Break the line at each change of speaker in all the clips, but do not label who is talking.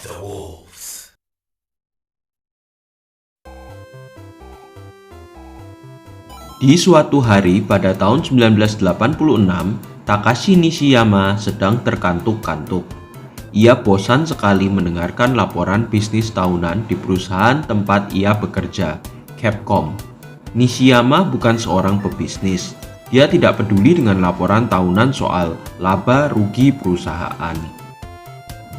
of the Wolves.
Di suatu hari pada tahun 1986, Takashi Nishiyama sedang terkantuk-kantuk. Ia bosan sekali mendengarkan laporan bisnis tahunan di perusahaan tempat ia bekerja, Capcom. Nishiyama bukan seorang pebisnis. Dia tidak peduli dengan laporan tahunan soal laba rugi perusahaan.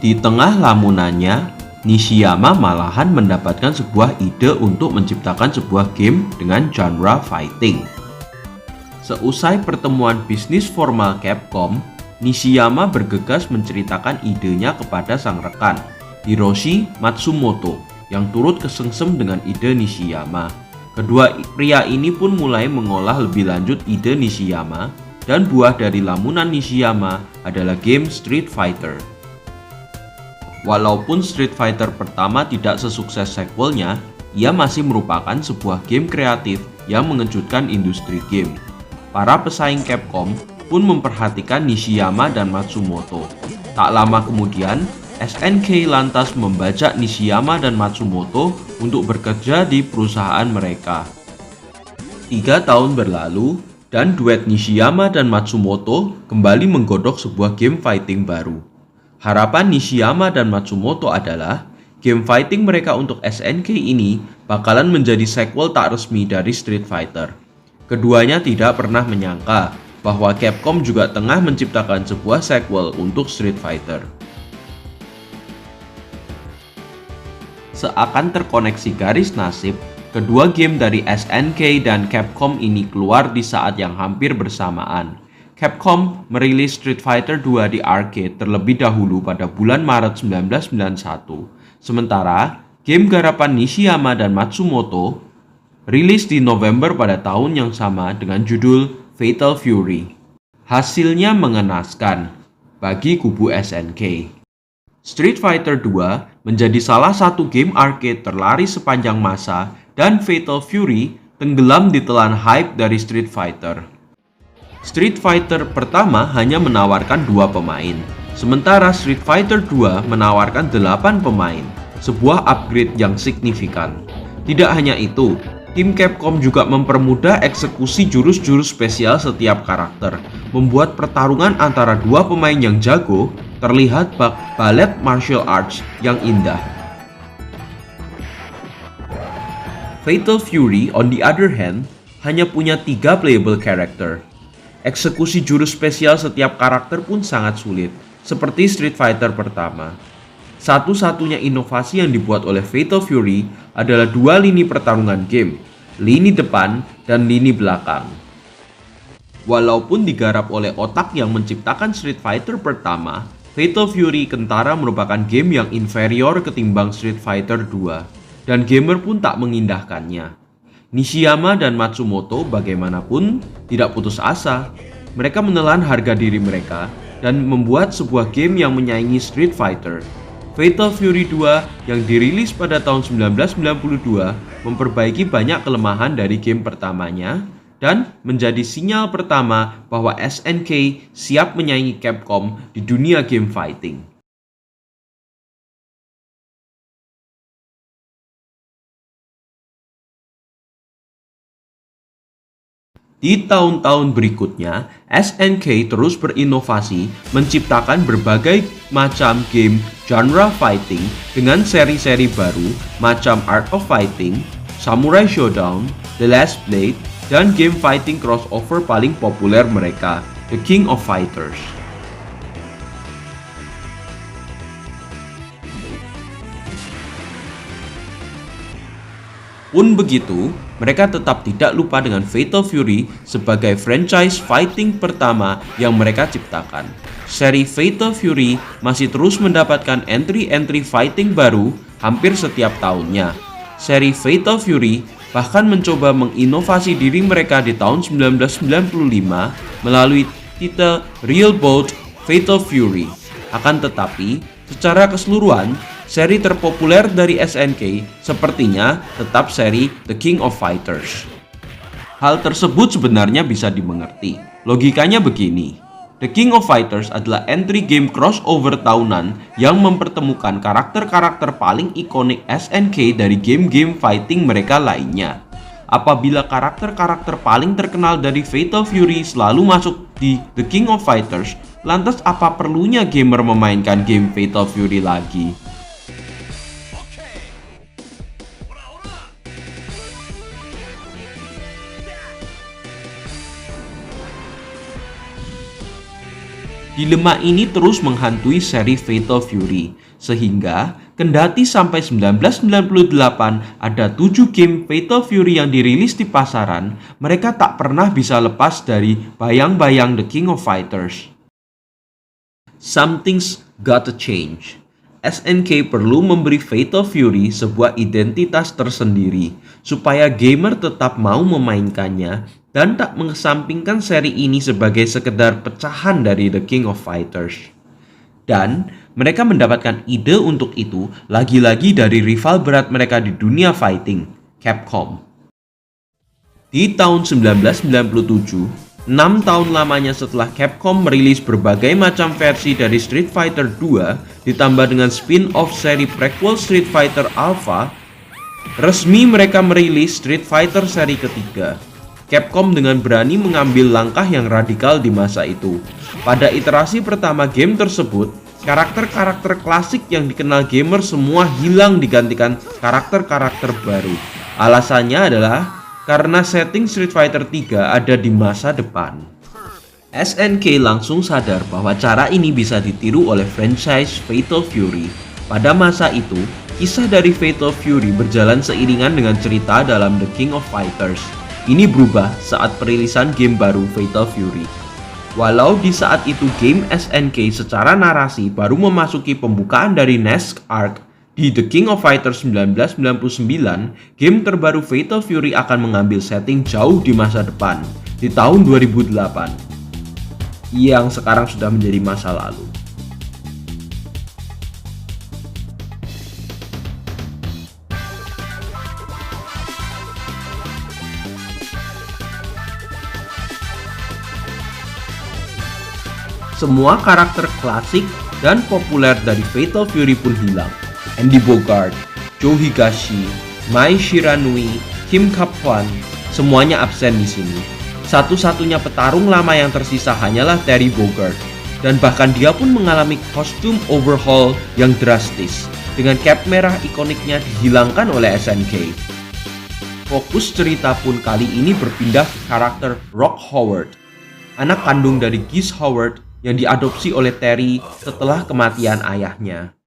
Di tengah lamunannya, Nishiyama malahan mendapatkan sebuah ide untuk menciptakan sebuah game dengan genre fighting. Seusai pertemuan bisnis formal Capcom, Nishiyama bergegas menceritakan idenya kepada sang rekan, Hiroshi Matsumoto, yang turut kesengsem dengan ide Nishiyama. Kedua pria ini pun mulai mengolah lebih lanjut ide Nishiyama, dan buah dari lamunan Nishiyama adalah game Street Fighter. Walaupun Street Fighter pertama tidak sesukses sequelnya, ia masih merupakan sebuah game kreatif yang mengejutkan industri game. Para pesaing Capcom pun memperhatikan Nishiyama dan Matsumoto. Tak lama kemudian, SNK lantas membajak Nishiyama dan Matsumoto untuk bekerja di perusahaan mereka. 3 tahun berlalu, dan duet Nishiyama dan Matsumoto kembali menggodok sebuah game fighting baru. Harapan Nishiyama dan Matsumoto adalah game fighting mereka untuk SNK ini bakalan menjadi sequel tak resmi dari Street Fighter. Keduanya tidak pernah menyangka bahwa Capcom juga tengah menciptakan sebuah sequel untuk Street Fighter. Seakan terkoneksi garis nasib, kedua game dari SNK dan Capcom ini keluar di saat yang hampir bersamaan. Capcom merilis Street Fighter 2 di arcade terlebih dahulu pada bulan Maret 1991. Sementara, game garapan Nishiyama dan Matsumoto rilis di November pada tahun yang sama dengan judul Fatal Fury. Hasilnya mengenaskan bagi kubu SNK. Street Fighter 2 menjadi salah satu game arcade terlaris sepanjang masa, dan Fatal Fury tenggelam di telan hype dari Street Fighter. Street Fighter pertama hanya menawarkan 2 pemain, sementara Street Fighter 2 menawarkan 8 pemain, sebuah upgrade yang signifikan. Tidak hanya itu, tim Capcom juga mempermudah eksekusi jurus-jurus spesial setiap karakter, membuat pertarungan antara 2 pemain yang jago terlihat balet martial arts yang indah. Fatal Fury, on the other hand, hanya punya 3 playable character. Eksekusi jurus spesial setiap karakter pun sangat sulit, seperti Street Fighter pertama. Satu-satunya inovasi yang dibuat oleh Fatal Fury adalah 2 lini pertarungan game, lini depan dan lini belakang. Walaupun digarap oleh otak yang menciptakan Street Fighter pertama, Fatal Fury Kentara merupakan game yang inferior ketimbang Street Fighter 2, dan gamer pun tak mengindahkannya. Nishiyama dan Matsumoto bagaimanapun tidak putus asa. Mereka menelan harga diri mereka dan membuat sebuah game yang menyaingi Street Fighter. Fatal Fury 2 yang dirilis pada tahun 1992 memperbaiki banyak kelemahan dari game pertamanya dan menjadi sinyal pertama bahwa SNK siap menyaingi Capcom di dunia game fighting. Di tahun-tahun berikutnya, SNK terus berinovasi menciptakan berbagai macam game genre fighting dengan seri-seri baru macam Art of Fighting, Samurai Shodown, The Last Blade, dan game fighting crossover paling populer mereka, The King of Fighters. Pun begitu, mereka tetap tidak lupa dengan Fatal Fury sebagai franchise fighting pertama yang mereka ciptakan. Seri Fatal Fury masih terus mendapatkan entry-entry fighting baru hampir setiap tahunnya. Seri Fatal Fury bahkan mencoba menginovasi diri mereka di tahun 1995 melalui titel Real Bout Fatal Fury. Akan tetapi, secara keseluruhan, seri terpopuler dari SNK sepertinya tetap seri The King of Fighters. Hal tersebut sebenarnya bisa dimengerti. Logikanya begini. The King of Fighters adalah entry game crossover tahunan yang mempertemukan karakter-karakter paling ikonik SNK dari game-game fighting mereka lainnya. Apabila karakter-karakter paling terkenal dari Fatal Fury selalu masuk di The King of Fighters, lantas apa perlunya gamer memainkan game Fatal Fury lagi? Dilema ini terus menghantui seri Fatal Fury, sehingga kendati sampai 1998 ada 7 game Fatal Fury yang dirilis di pasaran, mereka tak pernah bisa lepas dari bayang-bayang The King of Fighters. Something's gotta change. SNK perlu memberi Fatal Fury sebuah identitas tersendiri, supaya gamer tetap mau memainkannya dan tak mengesampingkan seri ini sebagai sekedar pecahan dari The King of Fighters. Dan mereka mendapatkan ide untuk itu lagi-lagi dari rival berat mereka di dunia fighting, Capcom. Di tahun 1997, 6 tahun lamanya setelah Capcom merilis berbagai macam versi dari Street Fighter 2 ditambah dengan spin-off seri prequel Street Fighter Alpha, resmi mereka merilis Street Fighter seri ketiga. Capcom dengan berani mengambil langkah yang radikal di masa itu. Pada iterasi pertama game tersebut, karakter-karakter klasik yang dikenal gamer semua hilang digantikan karakter-karakter baru. Alasannya adalah karena setting Street Fighter 3 ada di masa depan. SNK langsung sadar bahwa cara ini bisa ditiru oleh franchise Fatal Fury. Pada masa itu, kisah dari Fatal Fury berjalan seiringan dengan cerita dalam The King of Fighters. Ini berubah saat perilisan game baru Fatal Fury. Walau di saat itu game SNK secara narasi baru memasuki pembukaan dari Next Arc, di The King of Fighters 1999, game terbaru Fatal Fury akan mengambil setting jauh di masa depan, di tahun 2008, yang sekarang sudah menjadi masa lalu. Semua karakter klasik dan populer dari Fatal Fury pun hilang. Andy Bogard, Joe Higashi, Mai Shiranui, Kim Kap-hwan, semuanya absen di sini. Satu-satunya petarung lama yang tersisa hanyalah Terry Bogard, dan bahkan dia pun mengalami kostum overhaul yang drastis, dengan cap merah ikoniknya dihilangkan oleh SNK. Fokus cerita pun kali ini berpindah ke karakter Rock Howard, anak kandung dari Geese Howard yang diadopsi oleh Terry setelah kematian ayahnya.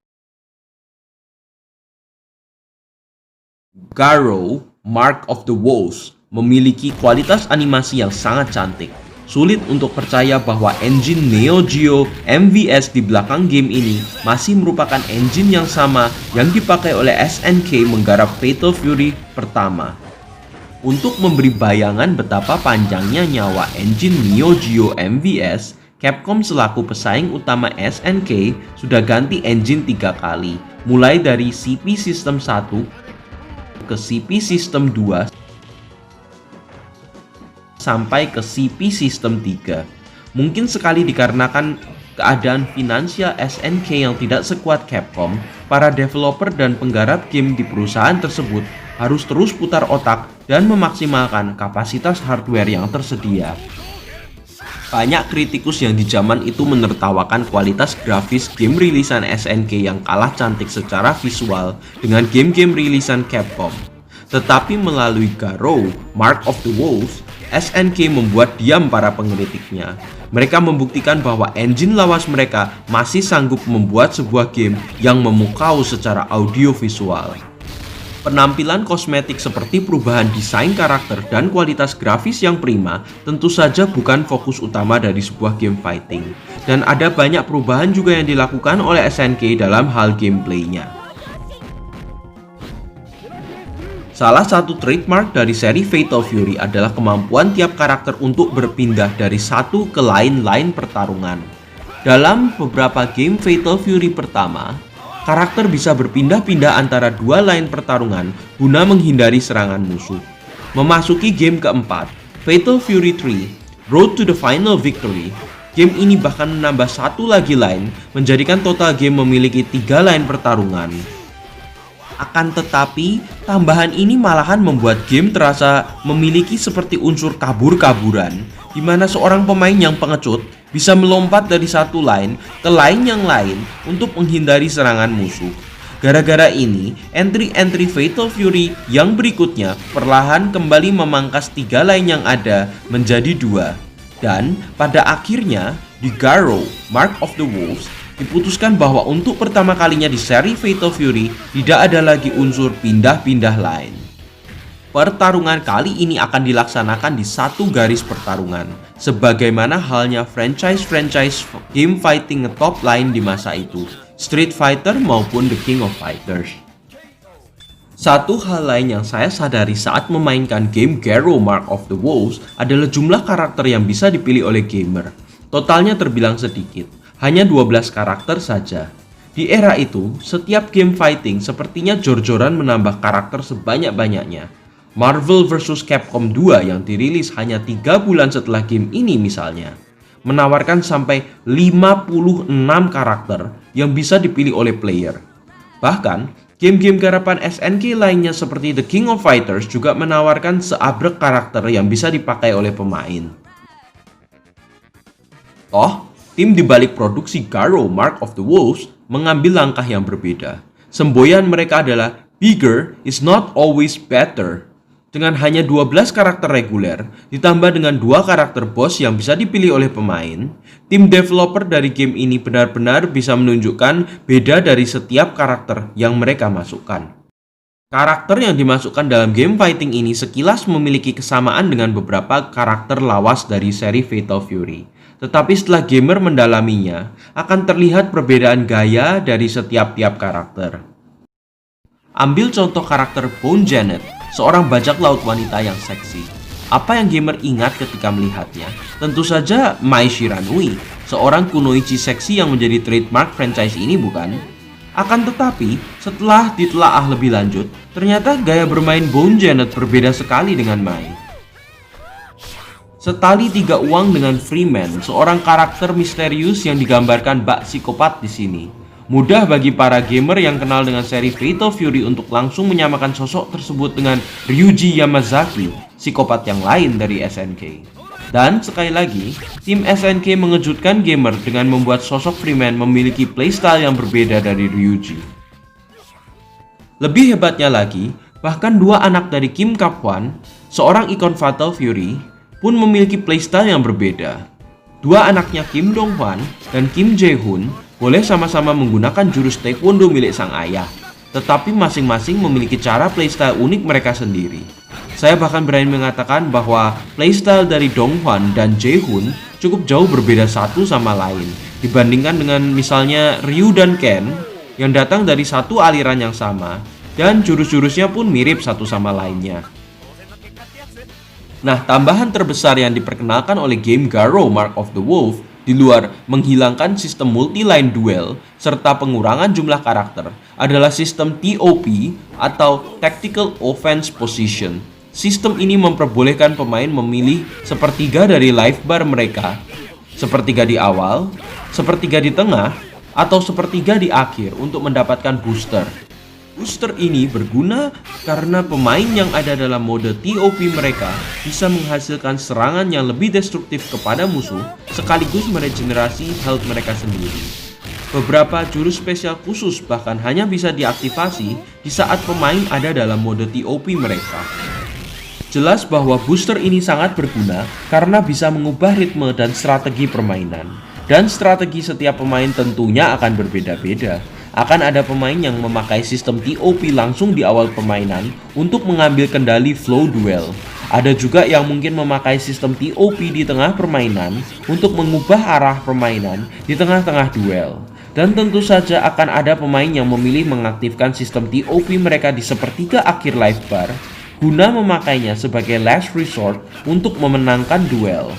Garou, Mark of the Wolves, memiliki kualitas animasi yang sangat cantik. Sulit untuk percaya bahwa engine Neo Geo MVS di belakang game ini masih merupakan engine yang sama yang dipakai oleh SNK menggarap Fatal Fury pertama. Untuk memberi bayangan betapa panjangnya nyawa engine Neo Geo MVS, Capcom selaku pesaing utama SNK sudah ganti engine 3 kali, mulai dari CP System 1 ke CP System 2 sampai ke CP System 3. Mungkin sekali dikarenakan keadaan finansial SNK yang tidak sekuat Capcom, para developer dan penggarap game di perusahaan tersebut harus terus putar otak dan memaksimalkan kapasitas hardware yang tersedia. Banyak kritikus yang di zaman itu menertawakan kualitas grafis game rilisan SNK yang kalah cantik secara visual dengan game-game rilisan Capcom. Tetapi melalui Garou, Mark of the Wolves, SNK membuat diam para pengkritiknya. Mereka membuktikan bahwa engine lawas mereka masih sanggup membuat sebuah game yang memukau secara audio-visual. Penampilan kosmetik seperti perubahan desain karakter dan kualitas grafis yang prima tentu saja bukan fokus utama dari sebuah game fighting. Dan ada banyak perubahan juga yang dilakukan oleh SNK dalam hal gameplaynya. Salah satu trademark dari seri Fatal Fury adalah kemampuan tiap karakter untuk berpindah dari satu ke lain pertarungan. Dalam beberapa game Fatal Fury pertama, karakter bisa berpindah-pindah antara dua line pertarungan guna menghindari serangan musuh. Memasuki game keempat, Fatal Fury 3, Road to the Final Victory, Game ini bahkan menambah satu lagi line, menjadikan total game memiliki 3 line pertarungan. Akan tetapi, tambahan ini malahan membuat game terasa memiliki seperti unsur kabur-kaburan, di mana seorang pemain yang pengecut bisa melompat dari satu line ke line yang lain untuk menghindari serangan musuh. Gara-gara ini, entry-entry Fatal Fury yang berikutnya perlahan kembali memangkas 3 line yang ada menjadi 2. Dan pada akhirnya, di Garou Mark of the Wolves, diputuskan bahwa untuk pertama kalinya di seri Fatal Fury tidak ada lagi unsur pindah-pindah line. Pertarungan kali ini akan dilaksanakan di satu garis pertarungan, sebagaimana halnya franchise game fighting top line di masa itu, Street Fighter maupun The King of Fighters. Satu hal lain yang saya sadari saat memainkan game Garou Mark of the Wolves adalah jumlah karakter yang bisa dipilih oleh gamer. Totalnya terbilang sedikit, hanya 12 karakter saja. Di era itu, setiap game fighting sepertinya jor-joran menambah karakter sebanyak-banyaknya. Marvel vs Capcom 2 yang dirilis hanya 3 bulan setelah game ini misalnya, menawarkan sampai 56 karakter yang bisa dipilih oleh player. Bahkan, game-game garapan SNK lainnya seperti The King of Fighters juga menawarkan seabrek karakter yang bisa dipakai oleh pemain. Tim di balik produksi Garou Mark of the Wolves mengambil langkah yang berbeda. Semboyan mereka adalah "Bigger is not always better." Dengan hanya 12 karakter reguler, ditambah dengan 2 karakter boss yang bisa dipilih oleh pemain, tim developer dari game ini benar-benar bisa menunjukkan beda dari setiap karakter yang mereka masukkan. Karakter yang dimasukkan dalam game fighting ini sekilas memiliki kesamaan dengan beberapa karakter lawas dari seri Fatal Fury. Tetapi setelah gamer mendalaminya, akan terlihat perbedaan gaya dari setiap-tiap karakter. Ambil contoh karakter Bone Janet, seorang bajak laut wanita yang seksi. Apa yang gamer ingat ketika melihatnya? Tentu saja Mai Shiranui, seorang kunoichi seksi yang menjadi trademark franchise ini, bukan? Akan tetapi, setelah ditelaah lebih lanjut, ternyata gaya bermain Bone Janet berbeda sekali dengan Mai. Setali 3 uang dengan Freeman, seorang karakter misterius yang digambarkan bak psikopat di sini. Mudah bagi para gamer yang kenal dengan seri Fatal Fury untuk langsung menyamakan sosok tersebut dengan Ryuji Yamazaki, psikopat yang lain dari SNK. Dan sekali lagi, tim SNK mengejutkan gamer dengan membuat sosok Freeman memiliki playstyle yang berbeda dari Ryuji. Lebih hebatnya lagi, bahkan 2 anak dari Kim Kap-hwan, seorang ikon Fatal Fury, pun memiliki playstyle yang berbeda. 2 anaknya Kim Dong-hwan dan Kim Jae-hoon boleh sama-sama menggunakan jurus taekwondo milik sang ayah, tetapi masing-masing memiliki cara playstyle unik mereka sendiri. Saya bahkan berani mengatakan bahwa playstyle dari Dong-hwan dan Jae-hoon cukup jauh berbeda satu sama lain, dibandingkan dengan misalnya Ryu dan Ken yang datang dari satu aliran yang sama, dan jurus-jurusnya pun mirip satu sama lainnya. Nah, tambahan terbesar yang diperkenalkan oleh game Garou Mark of the Wolf, di luar menghilangkan sistem multi-line duel serta pengurangan jumlah karakter, adalah sistem TOP atau Tactical Offense Position. Sistem ini memperbolehkan pemain memilih sepertiga dari life bar mereka, sepertiga di awal, sepertiga di tengah, atau sepertiga di akhir untuk mendapatkan booster. Booster ini berguna karena pemain yang ada dalam mode TOP mereka bisa menghasilkan serangan yang lebih destruktif kepada musuh sekaligus meregenerasi health mereka sendiri. Beberapa jurus spesial khusus bahkan hanya bisa diaktifasi di saat pemain ada dalam mode TOP mereka. Jelas bahwa booster ini sangat berguna karena bisa mengubah ritme dan strategi permainan. Dan strategi setiap pemain tentunya akan berbeda-beda. Akan ada pemain yang memakai sistem TOP langsung di awal permainan untuk mengambil kendali flow duel. Ada juga yang mungkin memakai sistem TOP di tengah permainan untuk mengubah arah permainan di tengah-tengah duel. Dan tentu saja akan ada pemain yang memilih mengaktifkan sistem TOP mereka di sepertiga akhir life bar guna memakainya sebagai last resort untuk memenangkan duel.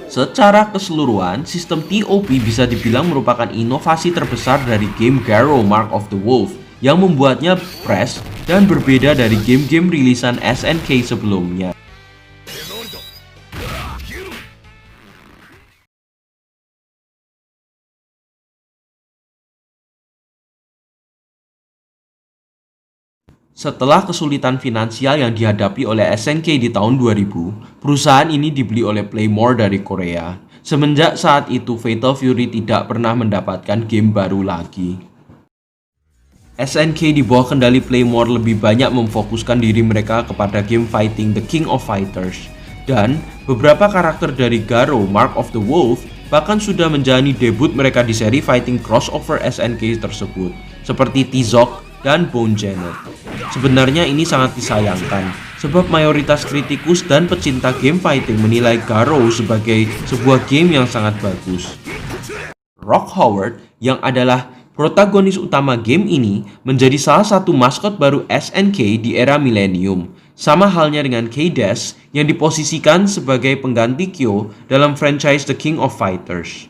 Secara keseluruhan, sistem TOP bisa dibilang merupakan inovasi terbesar dari game Garou Mark of the Wolf yang membuatnya fresh dan berbeda dari game-game rilisan SNK sebelumnya. Setelah kesulitan finansial yang dihadapi oleh SNK di tahun 2000, perusahaan ini dibeli oleh Playmore dari Korea. Semenjak saat itu, Fatal Fury tidak pernah mendapatkan game baru lagi. SNK di bawah kendali Playmore lebih banyak memfokuskan diri mereka kepada game fighting The King of Fighters. Dan beberapa karakter dari Garo, Mark of the Wolf, bahkan sudah menjalani debut mereka di seri fighting crossover SNK tersebut, seperti T-Zok dan Bone Janet. Sebenarnya ini sangat disayangkan, sebab mayoritas kritikus dan pecinta game fighting menilai Garo sebagai sebuah game yang sangat bagus. Rock Howard, yang adalah protagonis utama game ini, menjadi salah satu maskot baru SNK di era milenium. Sama halnya dengan K-Dash yang diposisikan sebagai pengganti Kyo dalam franchise The King of Fighters.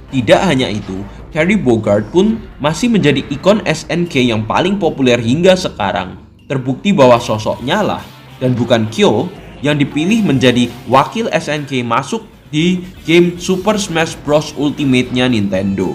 Tidak hanya itu, Terry Bogard pun masih menjadi ikon SNK yang paling populer hingga sekarang. Terbukti bahwa sosoknya lah, dan bukan Kyo, yang dipilih menjadi wakil SNK masuk di game Super Smash Bros. Ultimate-nya Nintendo.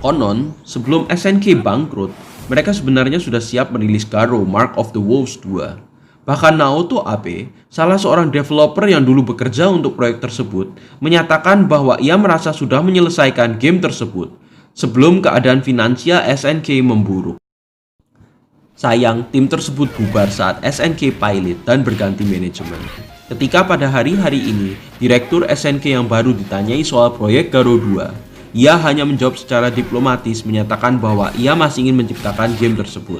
Konon, sebelum SNK bangkrut, mereka sebenarnya sudah siap merilis Garo Mark of the Wolves 2. Bahkan Naoto Abe, salah seorang developer yang dulu bekerja untuk proyek tersebut, menyatakan bahwa ia merasa sudah menyelesaikan game tersebut sebelum keadaan finansial SNK memburuk. Sayang, tim tersebut bubar saat SNK pilot dan berganti manajemen. Ketika pada hari-hari ini, Direktur SNK yang baru ditanyai soal proyek Garo 2, ia hanya menjawab secara diplomatis menyatakan bahwa ia masih ingin menciptakan game tersebut.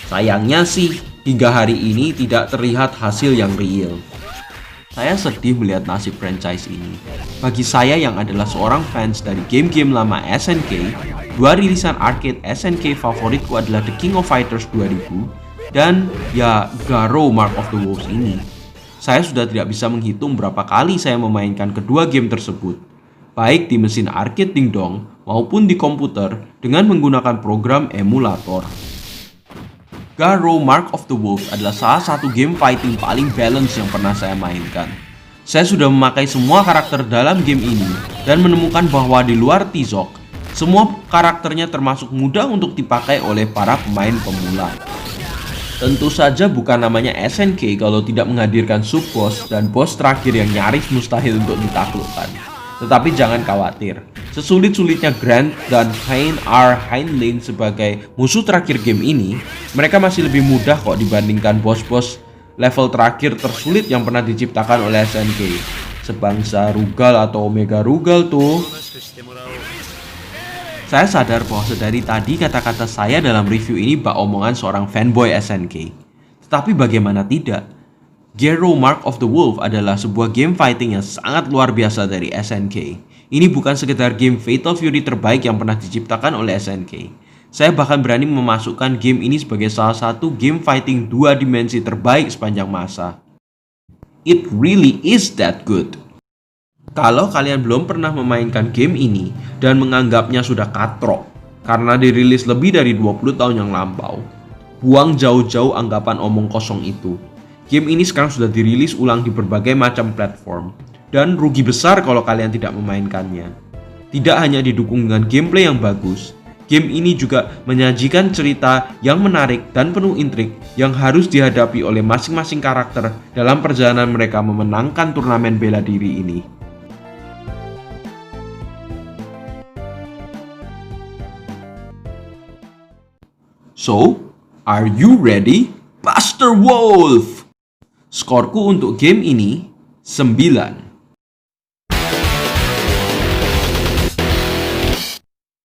Sayangnya sih, hingga hari ini tidak terlihat hasil yang real. Saya sedih melihat nasib franchise ini. Bagi saya yang adalah seorang fans dari game-game lama SNK, dua rilisan arcade SNK favoritku adalah The King of Fighters 2000 dan ya Garo Mark of the Wolves ini. Saya sudah tidak bisa menghitung berapa kali saya memainkan kedua game tersebut, baik di mesin arcade dingdong maupun di komputer dengan menggunakan program emulator. Garo Mark of the Wolf adalah salah satu game fighting paling balance yang pernah saya mainkan. Saya sudah memakai semua karakter dalam game ini dan menemukan bahwa di luar T-Zok, semua karakternya termasuk mudah untuk dipakai oleh para pemain pemula. Tentu saja bukan namanya SNK kalau tidak menghadirkan sub-boss dan boss terakhir yang nyaris mustahil untuk ditaklukkan. Tetapi jangan khawatir, sesulit-sulitnya Grant dan Hein R. Heinlein sebagai musuh terakhir game ini, mereka masih lebih mudah kok dibandingkan bos-bos level terakhir tersulit yang pernah diciptakan oleh SNK. Sebangsa Rugal atau Omega Rugal tuh. Saya sadar bahwa sedari tadi kata-kata saya dalam review ini bak omongan seorang fanboy SNK. Tetapi bagaimana tidak? Garo Mark of the Wolf adalah sebuah game fighting yang sangat luar biasa dari SNK. Ini bukan sekedar game Fatal Fury terbaik yang pernah diciptakan oleh SNK. Saya bahkan berani memasukkan game ini sebagai salah satu game fighting dua dimensi terbaik sepanjang masa. It really is that good. Kalau kalian belum pernah memainkan game ini dan menganggapnya sudah katrok karena dirilis lebih dari 20 tahun yang lampau, buang jauh-jauh anggapan omong kosong itu. Game ini sekarang sudah dirilis ulang di berbagai macam platform, dan rugi besar kalau kalian tidak memainkannya. Tidak hanya didukung dengan gameplay yang bagus, game ini juga menyajikan cerita yang menarik dan penuh intrik yang harus dihadapi oleh masing-masing karakter dalam perjalanan mereka memenangkan turnamen bela diri ini. So, are you ready? Buster Wolf! Skorku untuk game ini 9.